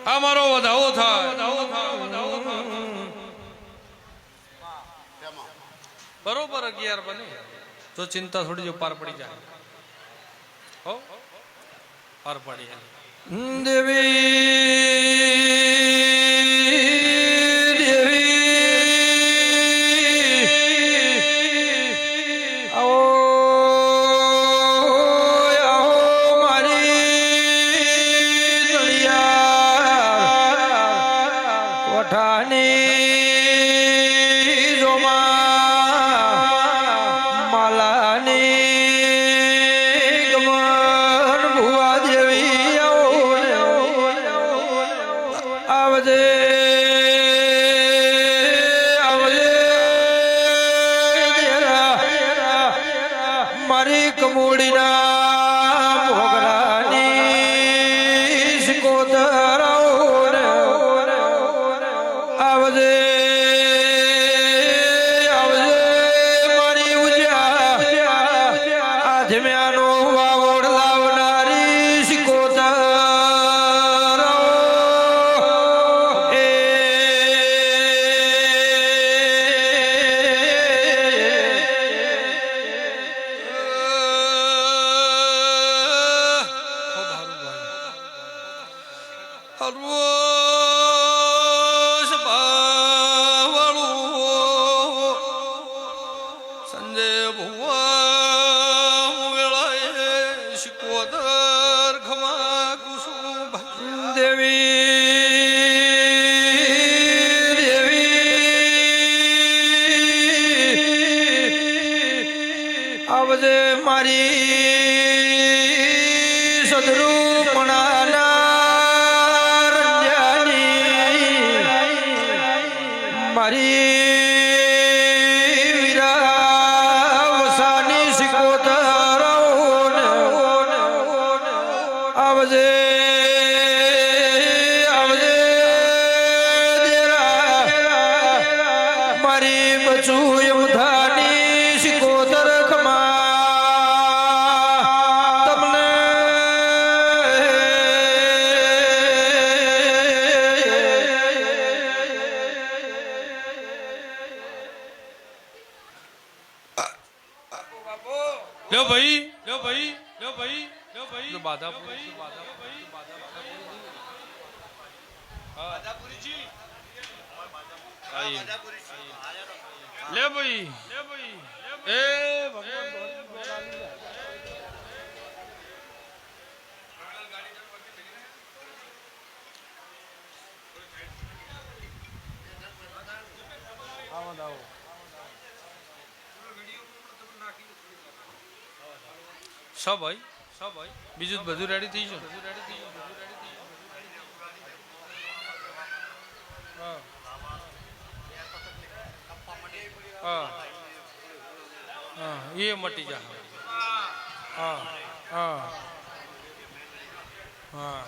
અમારો વધાવો થાય બરોબર 11 બને તો ચિંતા થોડી જો પાર પડી જાય હો પાર પડી મારી કમોડીના મોગરાની સિકોતરાઓ આવજે આવજે મારી ઉજ્યા આધમ્યાનો વાવડ લાવનારી સિકોતરાઓ આવજે મારી સદરૂપણાના રંજાની મારી વીરાવસાની સિકોતરાઓને આવજે આવજે દેરા મારી બચું એમધાની સિકોતર लो भाई लो भाई लो भाई लो भाई लो बाधा पूरी बाधापुरी जी ले भाई ए भगवान सब भाई बीजू બધું રેડી થઈ ગયું હા હા એ મટી જા હા હા હા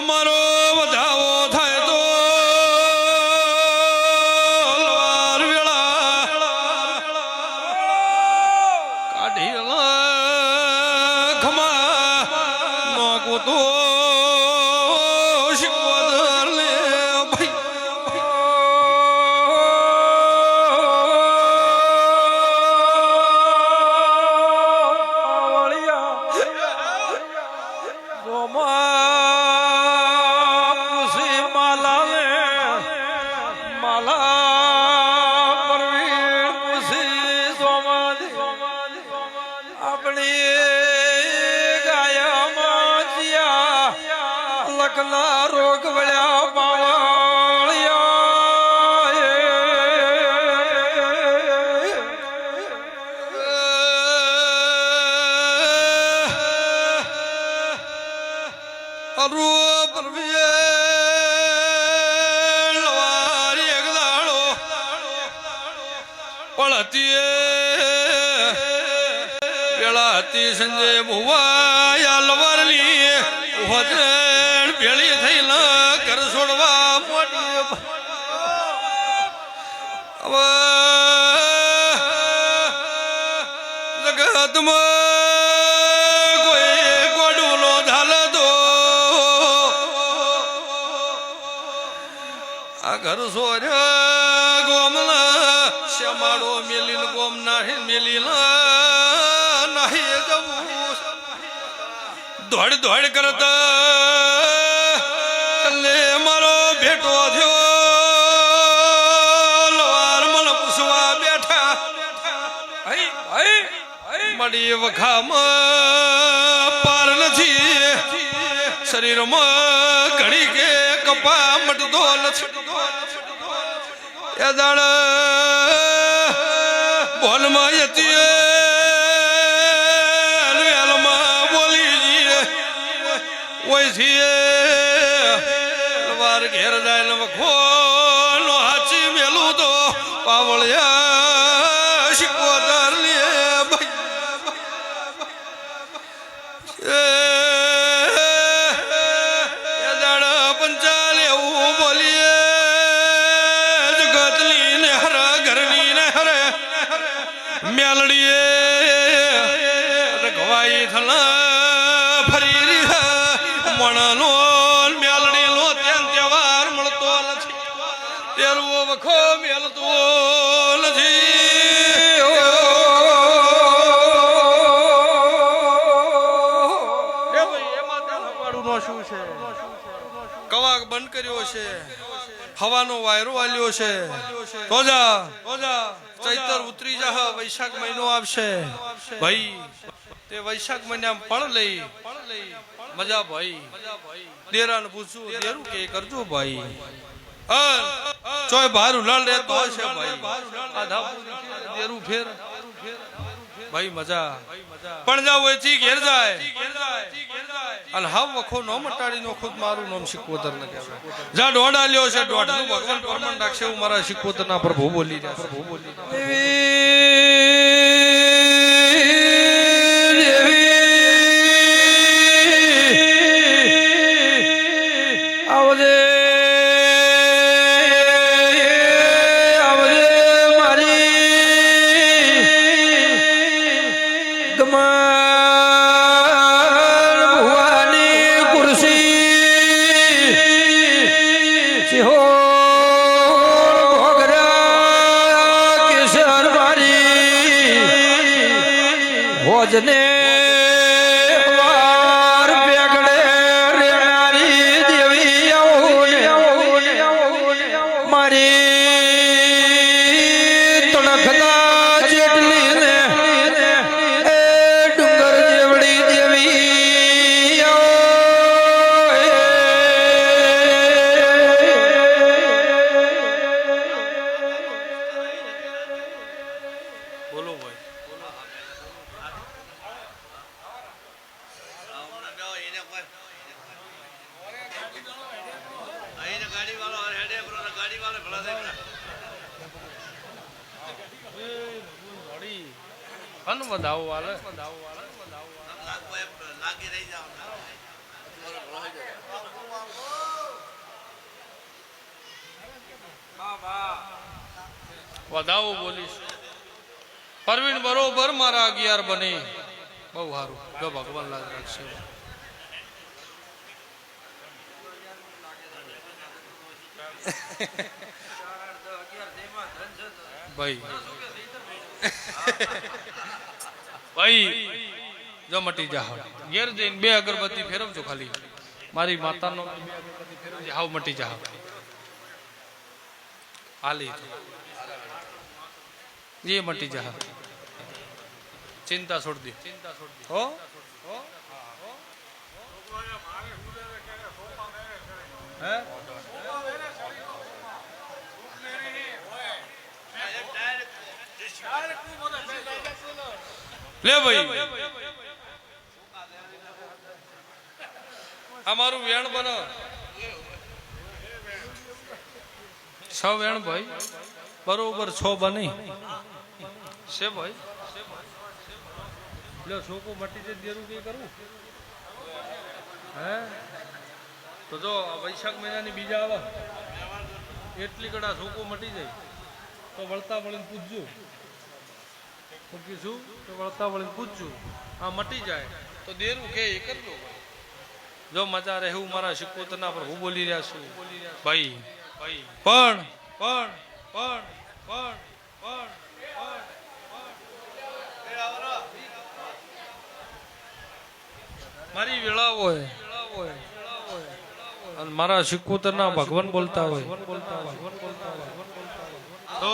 મારો વધાવો થાય તો લવાર વેળા ચૂંટણી ગાયામાં જ્યા લખના રોગ વળ્યા સંજય ભુવા લવરલી હોજણ ભેળી થયેલા ઘર છોડવા મોટી હવે જગતમાં કોઈ ગોડુલો ધાલ દો આ ઘર છોડ્યા ગોમલા શ્યામાડો મેલીન ગોમ નાહી મેલીલા દોડ દોડ કરતા લે મારો ભેટો થયો લવાર મને પૂછવા બેઠા મળી વખામાં પાર નથી શરીરમાં ઘડી કે કપા મટતો નથી એ દાડ બોલમાં હતી વાર ઘેર જાય વખો નો હાચી મેલું તો પાવળિયા શીખવતર લે દાડા પંચાલ એવું બોલીએ જગતની ને હર ઘરની ને હરે મેલડીએ રઘવાઈ થલા ફરી રહ્યા મણનો વખો મેલતો નથી કવાક બંધ કર્યો છે હવાનો વાયરો વાલ્યો છે ચૈતર ઉતરી જા વૈશાખ મહિનો આવશે ભાઈ તે વૈશાખ મહિનામાં પણ લઈ મજા ભાઈ દેરાને પૂછું દેરું કે કરજો ભાઈ ચોય બહાર ઉલાડ રહેતો છે ભાઈ દેરું ફેર ભાઈ મજા પણ જાવ એથી ઘેર જાય અને હાવ વખો નો મટાડી નો ખુદ મારું નામ શીખવતર ને કહેવાય જા દોડા લ્યો છે દોડ નું ભગવાન પરમન રાખશે હું મારા શીખવતર ના પ્રભુ બોલી આવજે ભોજને વાર પેગડે રેનારી દેવી મારી તણખના જેટલી ને એ ડુંગર જેવડી દેવી બોલો ભાઈ વધાવો વાલે વધાવો બોલીશ પરવીન બરોબર મારા 11 બને બહુ સારું જો ભગવાન લાગ રાખશે ભાઈ ભાઈ જો મટી જાવ ઘેર જઈને 2 અગરબત્તી ફેરવજો ખાલી મારી માતાનો 2 અગરબત્તી ફેરવજો હાવ મટી જાવ હાલી એ મટી જાવ ચિંતા છોડી દે હો હે લે ભાઈ અમારું વેણ બનો છ વેણ ભાઈ બરોબર 6 બની છે ભાઈ લો છોકો મટી જે દેરું કે કરવું હે તો જો વૈશાખ મહિનાની બીજા આવે એટલી કડા છોકો મટી જાય તો વળતા વળીને પૂછજો કીધું તો વળતા વળીને પૂછજો આ મટી જાય તો દેરું કે એ કરજો જો મજા રહેવું મારા શિકોતરના પર હું બોલી રહ્યા છું ભાઈ પણ મારી વેળા હોય અને મારા શિકોતરના ભગવાન બોલતા હોય તો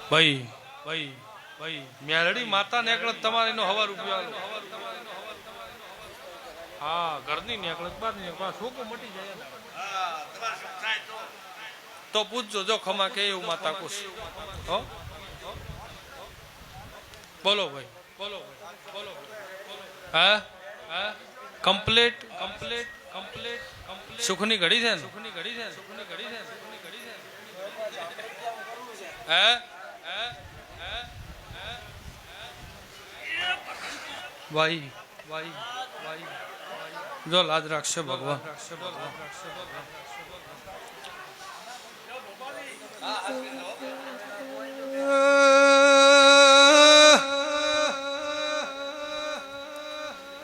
ભાઈ મેલડી માતા નેકળ તમારે એનો હવા રૂપિયા હા ઘરની નેકળ બાદ છોકો મટી જાય તો પૂછજો જો ખમા કે એવું માતા કુશ બોલો ભાઈ બોલો હા કમ્પ્લીટ સુખની ઘડી છે ને હે ભાઈ જો લાજ રાખશે ભગવાન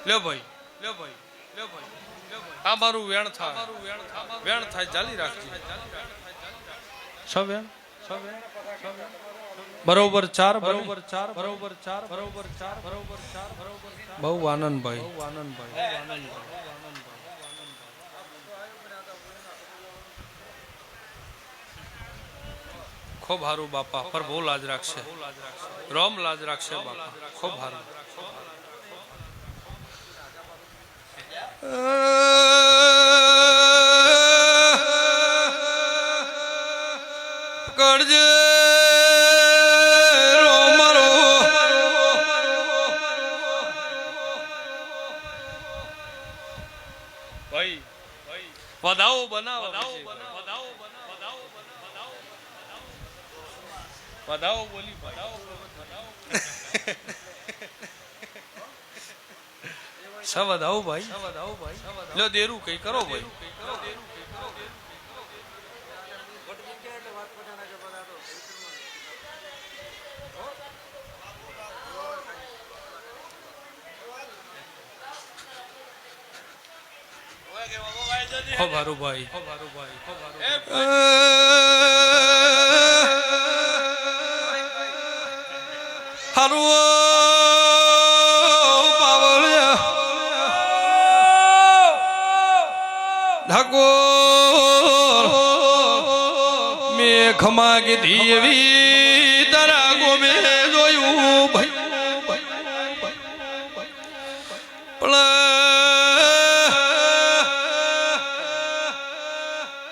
લ્યો ભાઈ આ મારું વેણ થાય ચાલી રાખજે બરોબર 4 બહુ આનંદ ભાઈ ખૂબ હારું બાપા પર બહુ લાજ રાખશે રોમ લાજ રાખશે બાપા ખૂબ હારું કરજે રોમરો ભાઈ વધાવો બનાવો બોલી વધાવો ભાઈ લો દેરું કઈ કરો ભાઈ ખોભારું ભાઈ હારું પાવળિયા ઠાકોર મેં ખમા કીધી એવી તારા ગોમે જોયું ભાઈ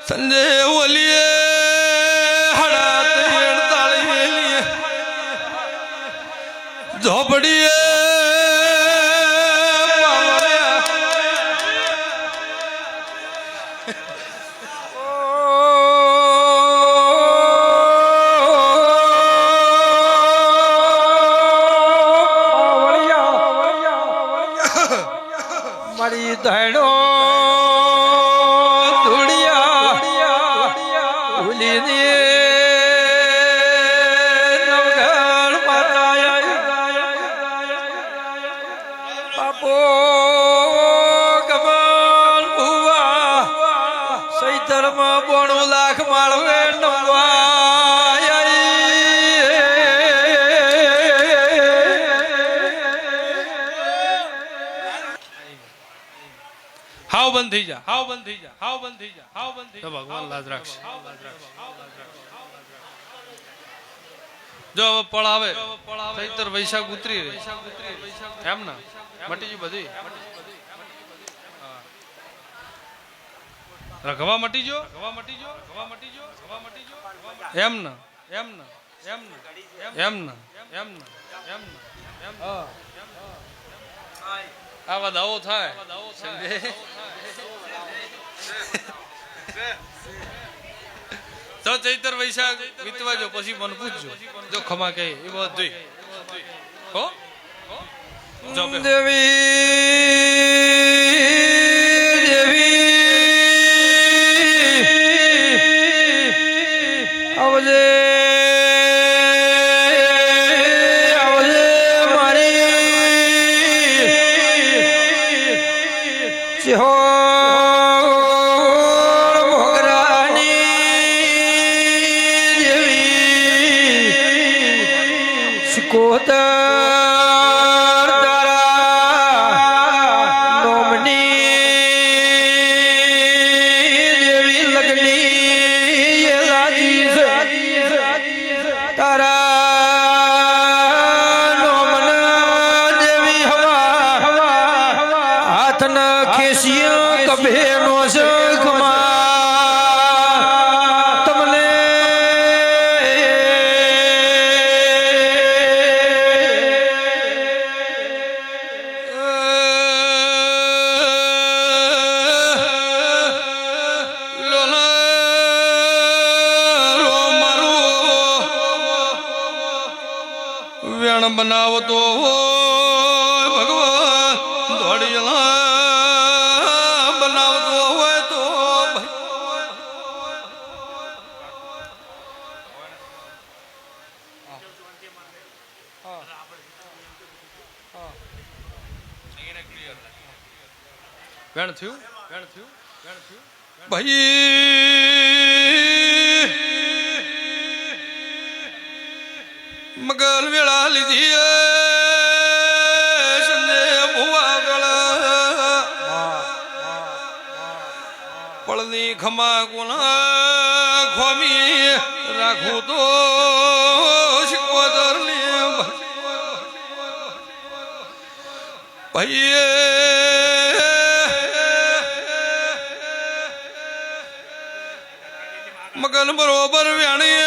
સંજય ઓલીએ ઝોપડીએ મારી ધણો હાવ બંધ થઈ જા ભગવાન લાજ રાખશે જો હવે પળ આવે ચૈત્ર વૈશાખ ઉતરી રહી એમ ને મટી ગયું બધી રઘવા મટી ગયો એમ ને આવા દાવો થાય તો ચૈત્ર વૈશાખ વીતવા જો પછી મને પૂછજો જો ખમા કે એ વાત જોઈ હો બનાવતો હોય ભગવાન ધોડિયા બનાવતો હોય તો વેણ થયું ભાઈ મગલ વેળા લીધી સંજે ભુવા વેળા પળની ખમા કોના ખોમી રાખું તો શિકોદર લે ભાઈ મગલ બરોબર વેણી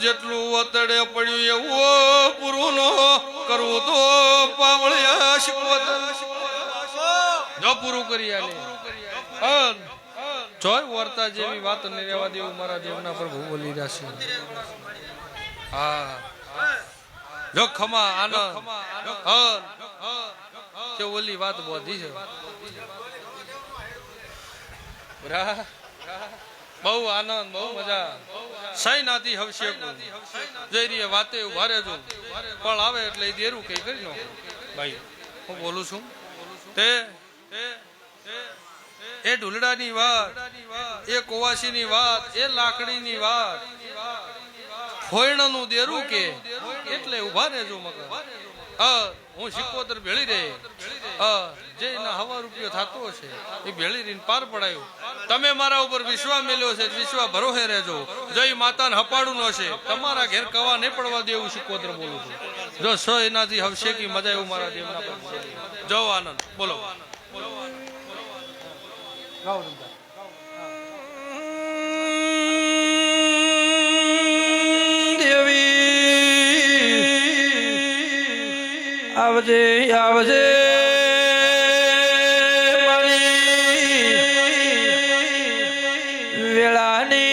જેટલું વતડે પડ્યું એવું પૂરું નો કરવું તો પાવળિયા શીખવત જો પૂરું કરી આલે જોય વર્તા જેવી વાત નહીં રહેવા દેવું મારા દેવના પ્રભુ બોલી રહ્યા છે હા જો ખમા આનંદ કે ઓલી વાત બોધી છે બહુ આનંદ બહુ મજા સહી નાતી હવશે જઈ વાતે ઉભા રહેજો પણ આવે એટલે દેરું કઈ કરી નો ભાઈ હું બોલું છું તે એ ઢુલડાની વાત એ કોવાસીની વાત એ લાકડીની વાત ખોયણાનું દેરું કે એટલે ઉભા રહેજો મગર હું સિકોતર ભેળી રહે જે એના હવા રૂપિયો થતો હશે એ ભેળી રહીને પાર પડાયો તમે મારા ઉપર વિશ્વાસ મેલ્યો છે વિશ્વાસ ભરોસે રહેજો જય માતાને હપાડું નો છે તમારા ઘેર કવા નહીં પડવા દેવું સિકોતર બોલું છું જો સ એનાથી હવશે કે મજા એવું મારા દેવના પર જો આનંદ બોલો આવજે આવજે મારી વેળાની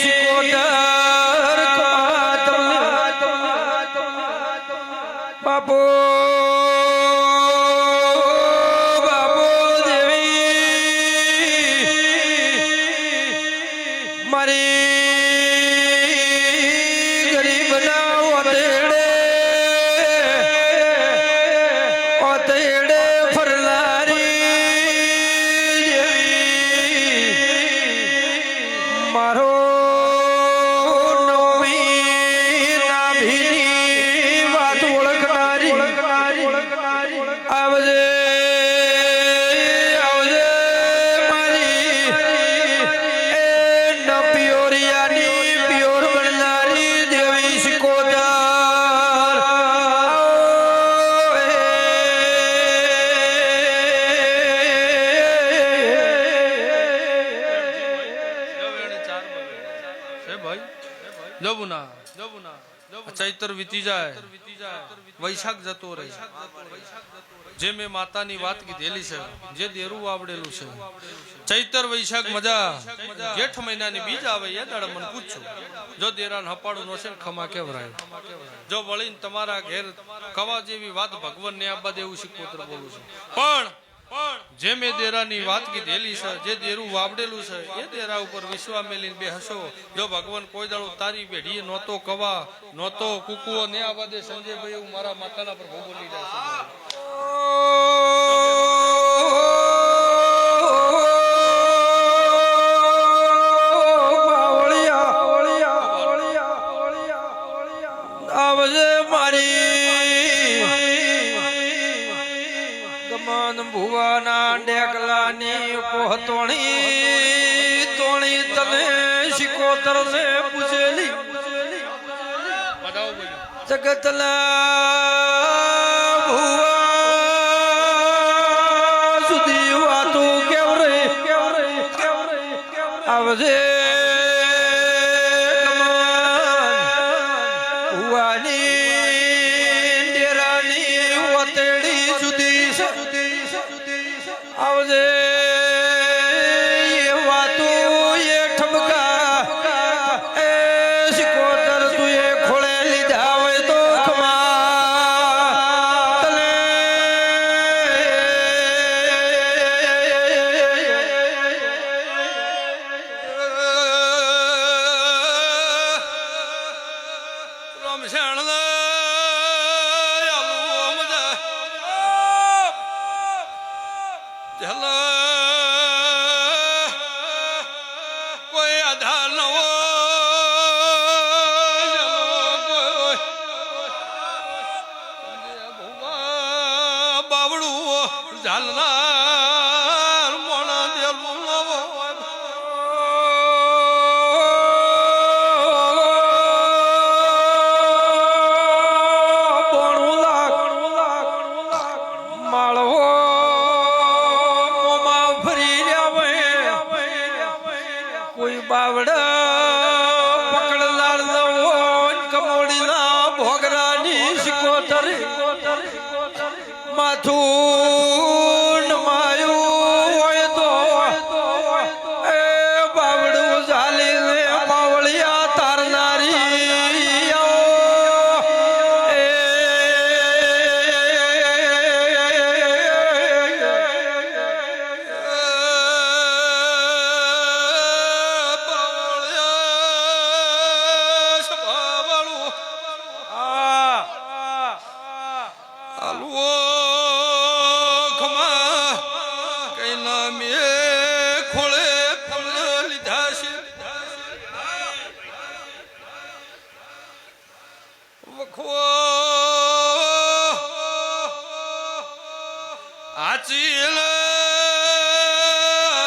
સિકોતર બાપો બાપો દેવી મારી ગરીબ ના ચૈત્ર વીતી જાય વૈશાખ જતો રહે જે મેં માતાની વાત કીધેલી છે જે દેરું વાવડેલું છે ચૈત્ર વૈશાખ મજા જેઠ મહિનાની બીજ આવે એ દાડે મને પૂછજો જો દેરાન હપાડું નો છે ખમા કેવરાય જો વળીને તમારા ઘેર કવા જેવી વાત ભગવાન ને આ બાદ એવું શીખવતર બોલું છું પણ જે મેં દેરાની વાત કીધેલી છે જે દેરું વાવડેલું છે એ દેરા ઉપર વિશ્વા મેલીને બે હસો જો ભગવાન કોઈ દાડો તારી પેઢીએ નહોતો કવા નહોતો કુકુઓ ને આ બાદે સંજયભાઈ એવું મારા માતાના પર બોલી જાય છે ભુવાના ડેકલાની કોહતોણી તોણી તને શિકોતર ને પૂછેલી જગતના ભુવા સુધી વાતો કેવરે આવજે ભુવાની ડેરાની વતેડી સુધી આવજે એ વાતો એ ઠમકા એ શિકોતર તું એ ખોળે લીધા હોય તો ખમા તને રામશણ કોઈ આધાર ન બાવડું ઝાલનાર મોણા દેલું માળવો કોઈ બાવડા પકડનાર ન હોય કમોડીના ભોગરાની શિકોતર માથું નમાયું હોય તો એ બાવડું ઝાલીને બાવળિયા તારનારી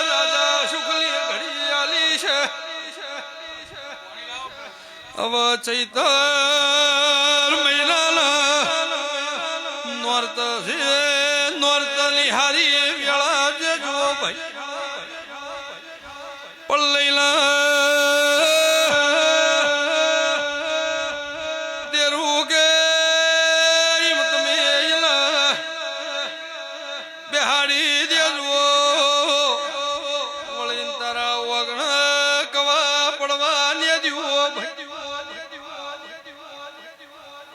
રાજા શુક્લી ઘડી આલી છે હવે ચૈતર મહિનાના નોર્ત છે નોર્ત ની હારી વેળા જે જો ભાઈ પલ્લઈલા દેરું કે બેહાડી દેજો વળીને તારા વગણ કવા પડવા ને દીવો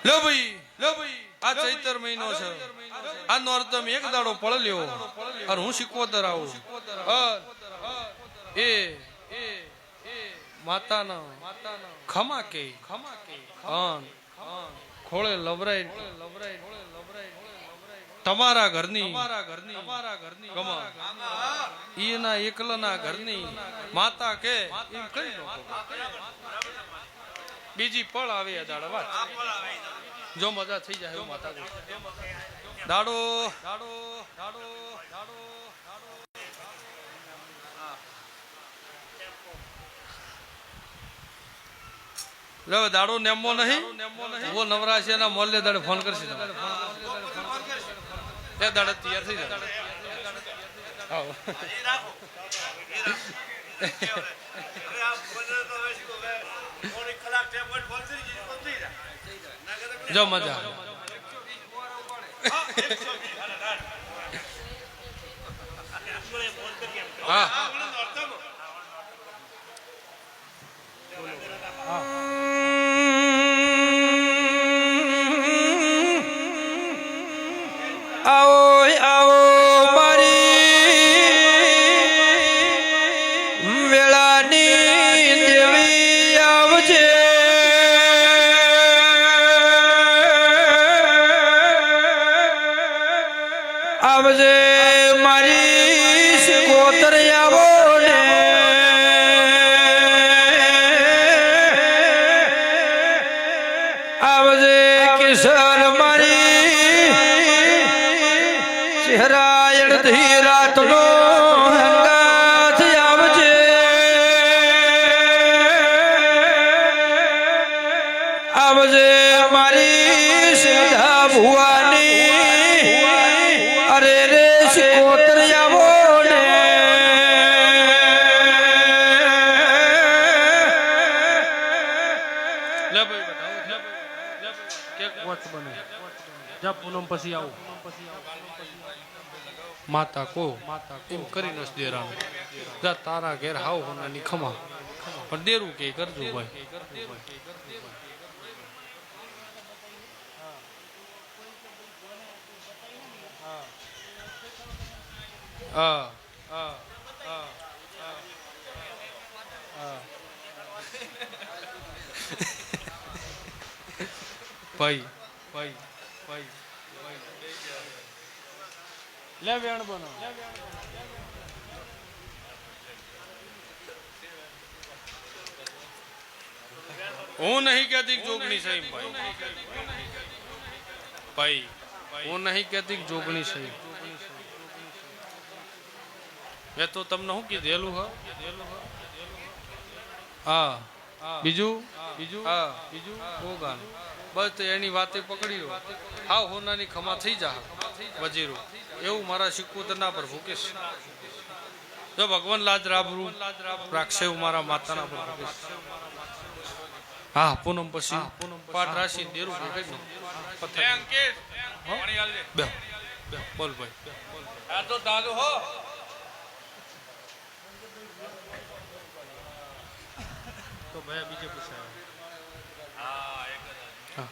લો ભાઈ આ ચૈતર મહિનો છે આ નોરતમ એક દાડો પળ લ્યો અને હું શીખવતર આવું એ માતાના ખમા કે ખોળે લવરાય તમારા ઘરની ગમા ઈના એકલાના ઘરની માતા કે એમ કહી દો બીજી પળ આવે દાડો વાત જો મજા થઈ જાય એવું માતા દાડો દાડો દાડો દાડો લો દાડો નેમો નહીં વો નવરાશ ના મોલ્લે દાડે ફોન કરશે એ દાડે તૈયાર થઈ જાય આવો જો મજા હા આવો આવો મારી વેળાની દેવી આવજે આવજે મારી સિકોતર આવો ને આવજે કિશોર મારી ચહેરાયણ થી રાતનો હંગાથ આવજે આવજે મારી સીધા ભુવાની અરે રે સિકોતર આવો ને લે ભાઈ બતાવો કેક વોચ બને જા પૂનમ પછી આવું માતા કો એમ કરીને દેરાનું જા તારા ઘેર હાવ હોનાની ખમા પણ દેરું કે કરજો ભાઈ હા હા હા ભાઈ ભાઈ ભાઈ લે વેણ બનો હું નહીં કહેતી જોગણી સહી ભાઈ હું નહીં કહેતી જોગણી સહી મેં તો તમને શું કીધેલું હા બીજું બીજું હા બીજું ભોગાન બસ એની વાતે પકડી લો હા હોનાની ખમા થઈ જા વજીરું એવું મારા શિકોતરના પર ભૂકેશ જો ભગવાન લાજ રાબરૂ રાખશે એવું મારા માતાના પર ભૂકેશ હા પૂનમ પછી પાઠ રાશી દેરું બે બોલ ભાઈ તો દાદો હો તો ભાઈ બીજે પૂછાય હા એક હા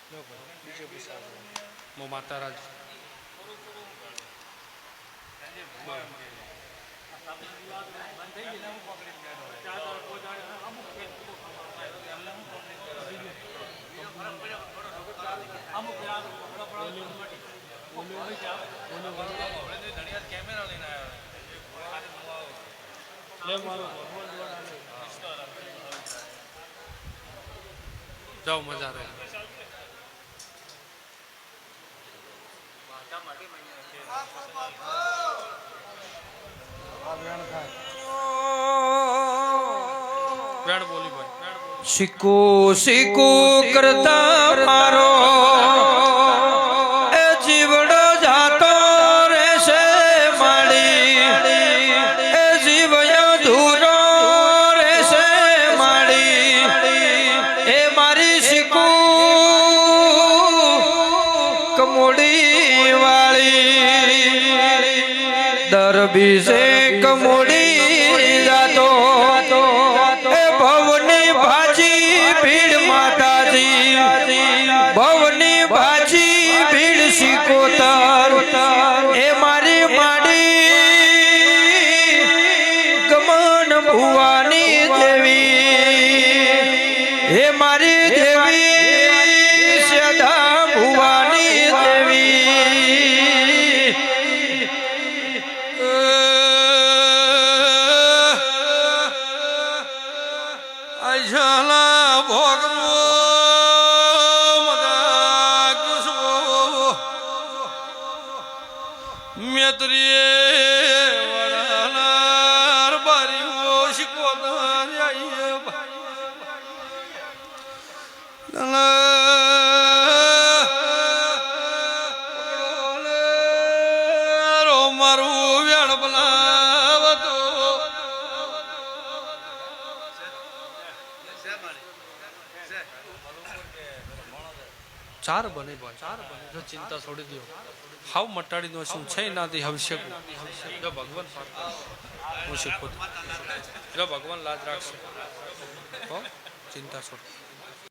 લો ભાઈ બીજે પૂછાય મો માતા રાજ જાઓ મજા રહે વેણ બોલી ભાઈ શીખો શીખો કરતા મારો એ જીવડો જાતો રહેશે માડી એ જીવયો ધૂરો રહેશે માડી એ મારી શીખો કમોડી વાળી દરબી છે કમોડી જાતો ભવની ભાજી ભીડ માતાજી ભવની ભાજી ભીડ સિકોતર એ મારી માડી ગમન ભુવાની દેવી હે મારી દેવી સદા ભુવાની દેવી ચાર બને ભાઈ જો ચિંતા છોડી દો હાવ મટાડી દો શું છે નાથી હવશે જો ભગવાન હું શીખું જો ભગવાન લાજ રાખશે હો ચિંતા છોડ